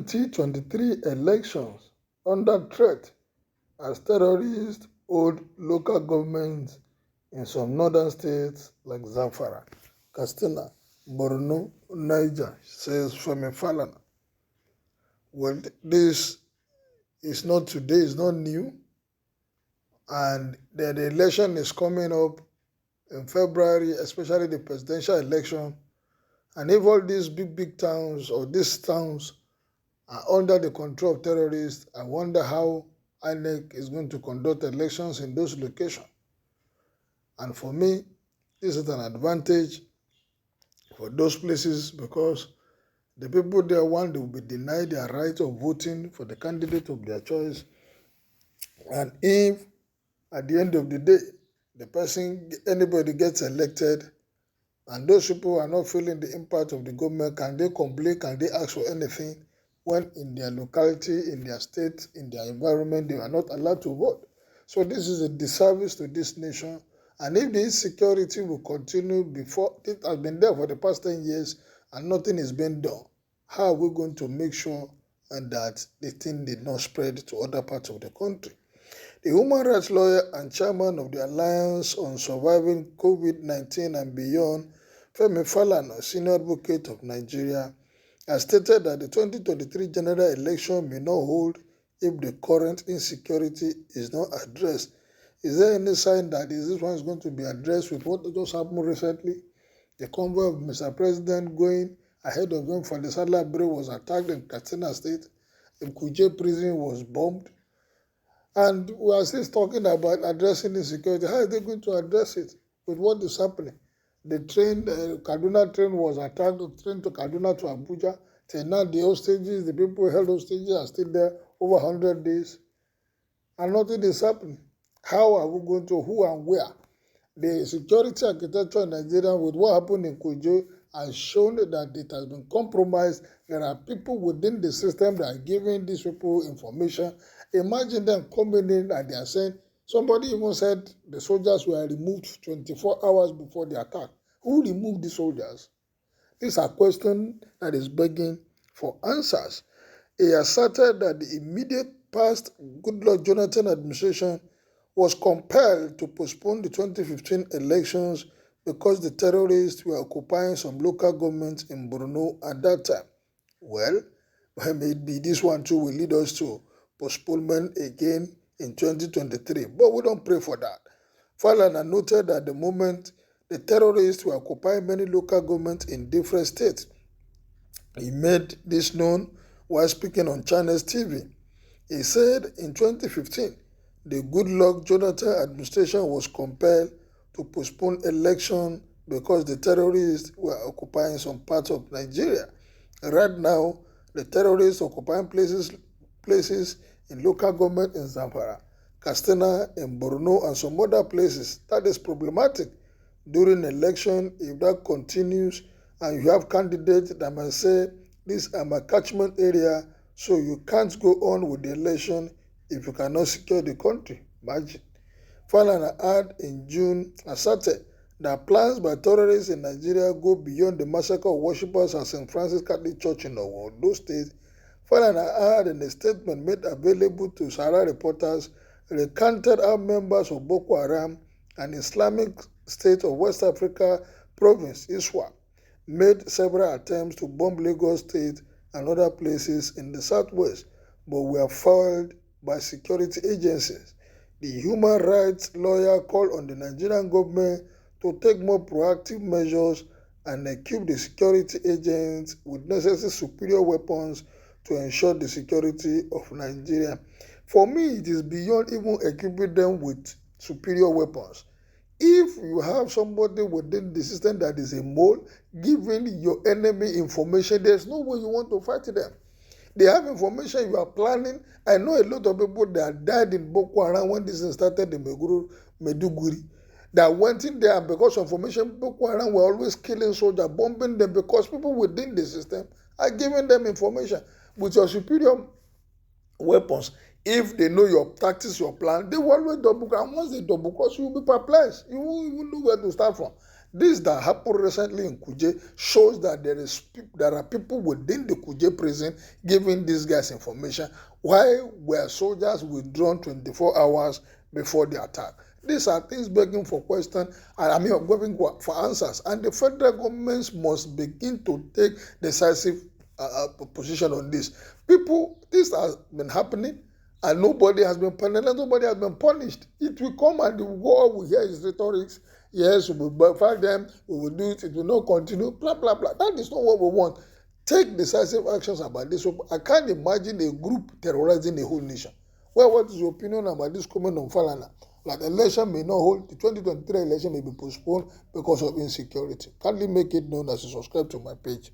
2023 elections under threat as terrorists hold local governments in some northern states like Zamfara, Katsina, Borno, Niger, says Femi Falana. Well, this is not today, it's not new, and the election is coming up in February, especially the presidential election. And if all these big towns or these towns are under the control of terrorists, I wonder how INEC is going to conduct elections in those locations. And for me, this is an advantage for those places because the people there, one, they will be denied their right of voting for the candidate of their choice. And if at the end of the day, anybody gets elected, and those people are not feeling the impact of the government, can they complain, can they ask for anything when in their locality, in their state, in their environment, they are not allowed to vote? So this is a disservice to this nation. And if the insecurity will continue it has been there for the past 10 years and nothing is being done, how are we going to make sure that the thing did not spread to other parts of the country? The human rights lawyer and chairman of the Alliance on Surviving COVID-19 and Beyond, Femi Falana, senior advocate of Nigeria, has stated that the 2023 general election may not hold if the current insecurity is not addressed. Is there any sign that this one is going to be addressed with what just happened recently? The convoy of Mr. President going ahead of him for the Sadler Bridge was attacked in Katsina State. The Kuje prison was bombed. And we are still talking about addressing insecurity. How are they going to address it with what is happening? The Kaduna train was attacked, the train to Kaduna to Abuja. Till now, the hostages, the people who held hostages are still there over 100 days. And nothing is happening. How are we going to, who and where? The security architecture in Nigeria with what happened in Kojo has shown that it has been compromised. There are people within the system that are giving these people information. Imagine them coming in and they are saying, somebody even said the soldiers were removed 24 hours before the attack. Who removed the soldiers? These are questions that is begging for answers. He asserted that the immediate past Goodluck Jonathan administration was compelled to postpone the 2015 elections because the terrorists were occupying some local governments in Borno at that time. Well, maybe this one too will lead us to postponement again in 2023, but we don't pray for that. Falana noted that at the moment the terrorists were occupying many local governments in different states. He made this known while speaking on Channels TV. He said in 2015, the Goodluck Jonathan administration was compelled to postpone election because the terrorists were occupying some parts of Nigeria. Right now, the terrorists occupying places in local government in Zamfara, Katsina, in Borno, and some other places. That is problematic. During election, if that continues, and you have candidates that might say, this is my catchment area, so you can't go on with the election if you cannot secure the country. Imagine. Falana had in June asserted that plans by terrorists in Nigeria go beyond the massacre of worshippers at St. Francis Catholic Church in Ondo State. Falana had in a statement made available to Sahara reporters recanted how members of Boko Haram and Islamic State of West Africa province, ISWAP, made several attempts to bomb Lagos State and other places in the southwest, but were foiled by security agencies. The human rights lawyer called on the Nigerian government to take more proactive measures and equip the security agents with necessary superior weapons to ensure the security of Nigeria. For me, it is beyond even equipping them with superior weapons. If you have somebody within the system that is a mole, giving your enemy information, there's no way you want to fight them. They have information you are planning. I know a lot of people that died in Boko Haram when this started in Meduguri, that went in there and because of information, Boko Haram were always killing soldiers, bombing them because people within the system are giving them information. With your superior weapons, If they know your tactics, your plan, they will always double cross. And once they double cross, you will be perplexed. You won't even know where to start from. This that happened recently in Kuje shows that there are people within the Kuje prison giving these guys information. Why were soldiers withdrawn 24 hours before the attack? These are things begging for question, and begging for answers. And the federal governments must begin to take decisive position on this. This has been happening, and nobody has been penalized, nobody has been punished. It will come and all we hear is rhetoric. Yes, we will fight them, we will do it, it will not continue, blah, blah, blah. That is not what we want. Take decisive actions about this. I can't imagine a group terrorizing a whole nation. Well, what is your opinion about this comment on Falana? Like the election may not hold, the 2023 election may be postponed because of insecurity. Kindly make it known as you subscribe to my page.